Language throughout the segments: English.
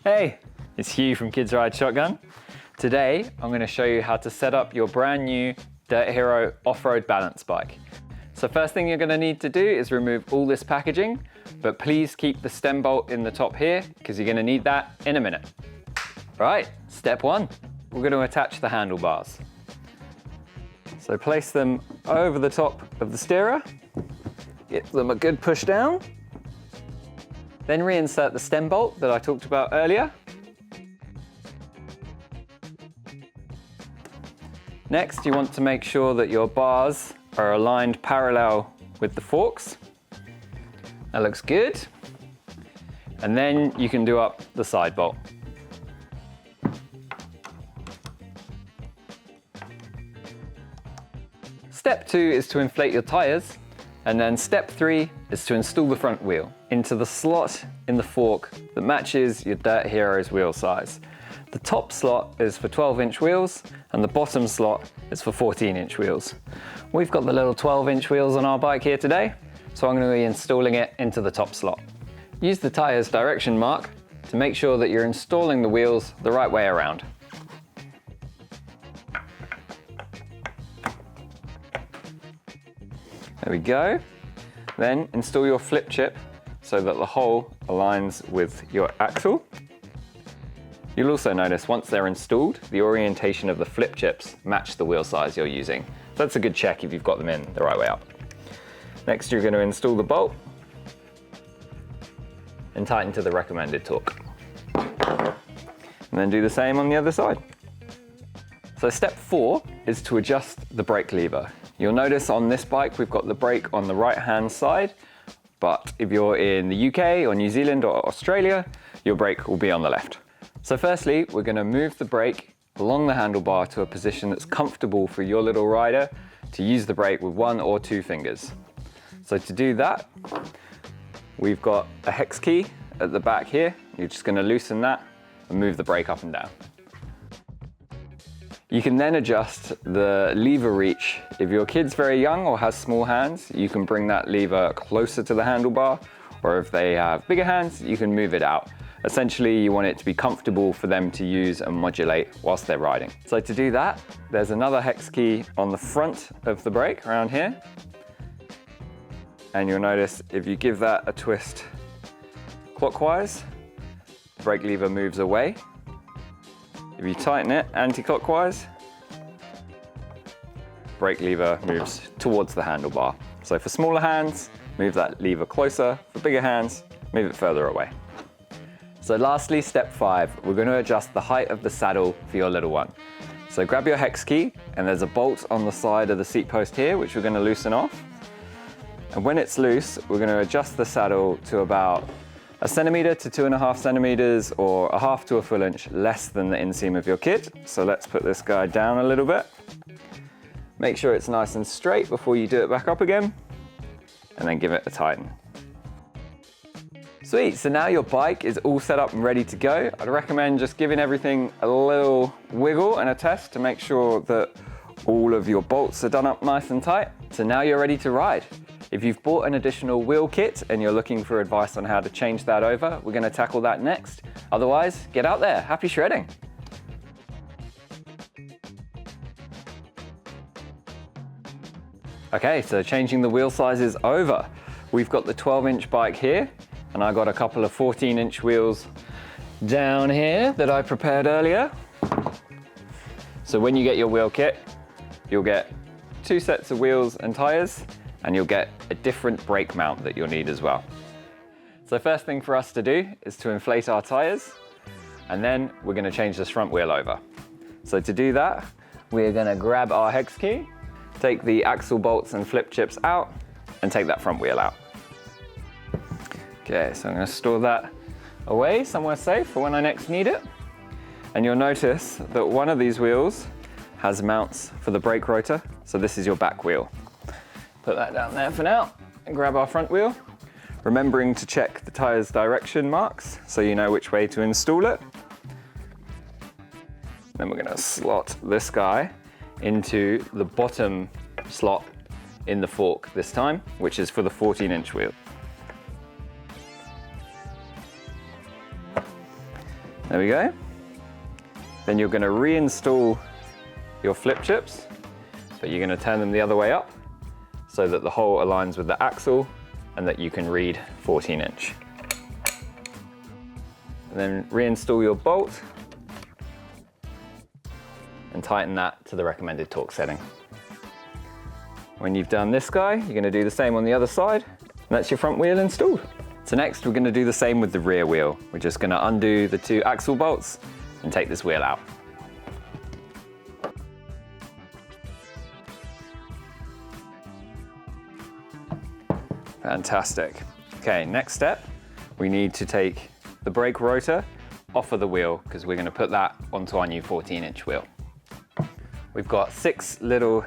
Hey, it's Hugh from Kids Ride Shotgun. Today, I'm going to show you how to set up your brand new Dirt Hero off-road balance bike. So first thing you're going to need to do is remove all this packaging, but please keep the stem bolt in the top here because you're going to need that in a minute. Right, step one, we're going to attach the handlebars. So place them over the top of the steerer, give them a good push down, then reinsert the stem bolt that I talked about earlier. Next, you want to make sure that your bars are aligned parallel with the forks. That looks good. And then you can do up the side bolt. Step 2 is to inflate your tires, and then step 3 is to install the front wheel into the slot in the fork that matches your Dirt Hero's wheel size. The top slot is for 12-inch wheels and the bottom slot is for 14-inch wheels. We've got the little 12-inch wheels on our bike here today, so I'm going to be installing it into the top slot. Use the tire's direction mark to make sure that you're installing the wheels the right way around. There we go. Then install your flip chip so that the hole aligns with your axle. You'll also notice once they're installed, the orientation of the flip chips match the wheel size you're using. So that's a good check if you've got them in the right way up. Next, you're going to install the bolt and tighten to the recommended torque. And then do the same on the other side. So step 4 is to adjust the brake lever. You'll notice on this bike we've got the brake on the right hand side, but if you're in the UK or New Zealand or Australia, your brake will be on the left. So firstly, we're going to move the brake along the handlebar to a position that's comfortable for your little rider to use the brake with 1 or 2 fingers. So to do that, we've got a hex key at the back here. You're just going to loosen that and move the brake up and down. You can then adjust the lever reach. If your kid's very young or has small hands, you can bring that lever closer to the handlebar, or if they have bigger hands, you can move it out. Essentially, you want it to be comfortable for them to use and modulate whilst they're riding. So to do that, there's another hex key on the front of the brake around here. And you'll notice if you give that a twist clockwise, the brake lever moves away. If you tighten it anti-clockwise, brake lever moves towards the handlebar. So for smaller hands, move that lever closer. For bigger hands, move it further away. So lastly, step 5, we're going to adjust the height of the saddle for your little one. So grab your hex key, and there's a bolt on the side of the seat post here, which we're going to loosen off. And when it's loose, we're going to adjust the saddle to about 1 centimeter to 2.5 centimeters, or 1/2 to a full inch less than the inseam of your kit. So let's put this guy down a little bit. Make sure it's nice and straight before you do it back up again, and then give it a tighten. Sweet, so now your bike is all set up and ready to go. I'd recommend just giving everything a little wiggle and a test to make sure that all of your bolts are done up nice and tight. So now you're ready to ride. If you've bought an additional wheel kit and you're looking for advice on how to change that over, we're going to tackle that next. Otherwise, get out there, happy shredding. Okay, so changing the wheel size is over. We've got the 12-inch bike here, and I got a couple of 14-inch wheels down here that I prepared earlier. So when you get your wheel kit, you'll get 2 sets of wheels and tires, and you'll get a different brake mount that you'll need as well. So first thing for us to do is to inflate our tires, and then we're going to change this front wheel over. So to do that, we're going to grab our hex key, take the axle bolts and flip chips out, and take that front wheel out. Okay, so I'm going to store that away somewhere safe for when I next need it. And you'll notice that one of these wheels has mounts for the brake rotor, so this is your back wheel. Put that down there for now and grab our front wheel, remembering to check the tire's direction marks so you know which way to install it. Then we're going to slot this guy into the bottom slot in the fork this time, which is for the 14-inch wheel. There we go. Then you're going to reinstall your flip chips, but you're going to turn them the other way up so that the hole aligns with the axle and that you can read 14-inch. And then reinstall your bolt and tighten that to the recommended torque setting. When you've done this guy, you're going to do the same on the other side, and that's your front wheel installed. So next we're going to do the same with the rear wheel. We're just going to undo the 2 axle bolts and take this wheel out. Fantastic. Okay, next step, we need to take the brake rotor off of the wheel because we're going to put that onto our new 14-inch wheel. We've got 6 little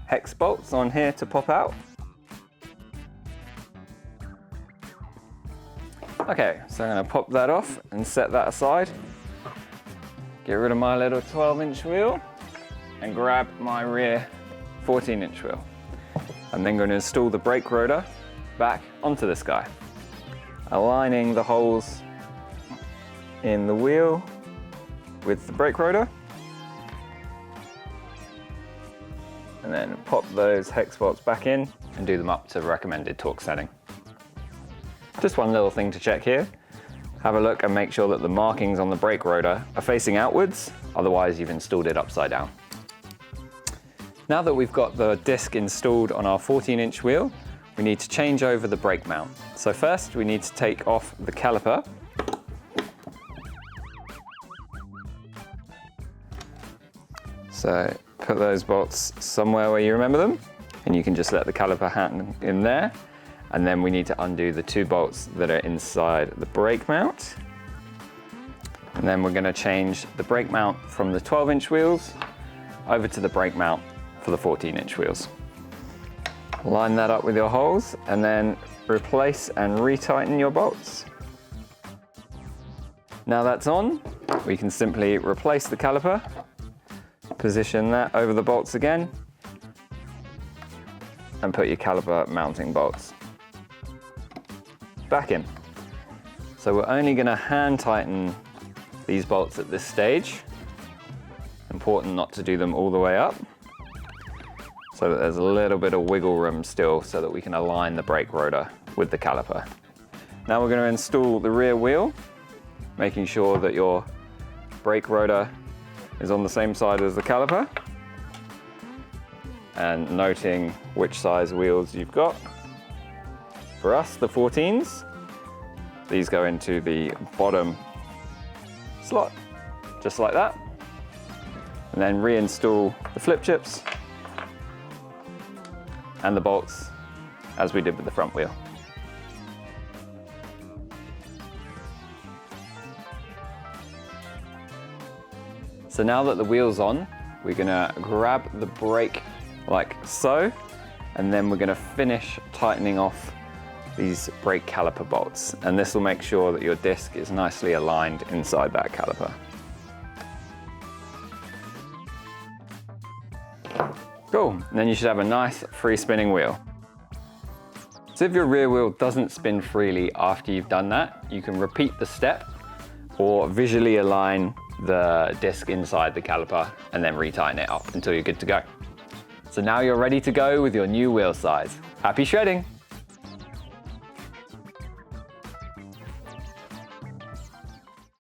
hex bolts on here to pop out. Okay, so I'm going to pop that off and set that aside. Get rid of my little 12-inch wheel and grab my rear 14-inch wheel. I'm then going to install the brake rotor back onto this guy, aligning the holes in the wheel with the brake rotor, and then pop those hex bolts back in and do them up to recommended torque setting. Just one little thing to check here. Have a look and make sure that the markings on the brake rotor are facing outwards, otherwise you've installed it upside down. Now that we've got the disc installed on our 14-inch wheel, we need to change over the brake mount. So first we need to take off the caliper. So put those bolts somewhere where you remember them, and you can just let the caliper hang in there. And then we need to undo the 2 bolts that are inside the brake mount. And then we're going to change the brake mount from the 12-inch wheels over to the brake mount for the 14-inch wheels. Line that up with your holes and then replace and retighten your bolts. Now that's on, we can simply replace the caliper, position that over the bolts again, and put your caliper mounting bolts back in. So we're only going to hand tighten these bolts at this stage. Important not to do them all the way up, so that there's a little bit of wiggle room still so that we can align the brake rotor with the caliper. Now we're going to install the rear wheel, making sure that your brake rotor is on the same side as the caliper, and noting which size wheels you've got. For us, the 14s, these go into the bottom slot, just like that. And then reinstall the flip chips and the bolts as we did with the front wheel. So now that the wheel's on, we're gonna grab the brake like so, and then we're gonna finish tightening off these brake caliper bolts. And this will make sure that your disc is nicely aligned inside that caliper. Cool, and then you should have a nice free spinning wheel. So if your rear wheel doesn't spin freely after you've done that, you can repeat the step or visually align the disc inside the caliper and then retighten it up until you're good to go. So now you're ready to go with your new wheel size. Happy shredding!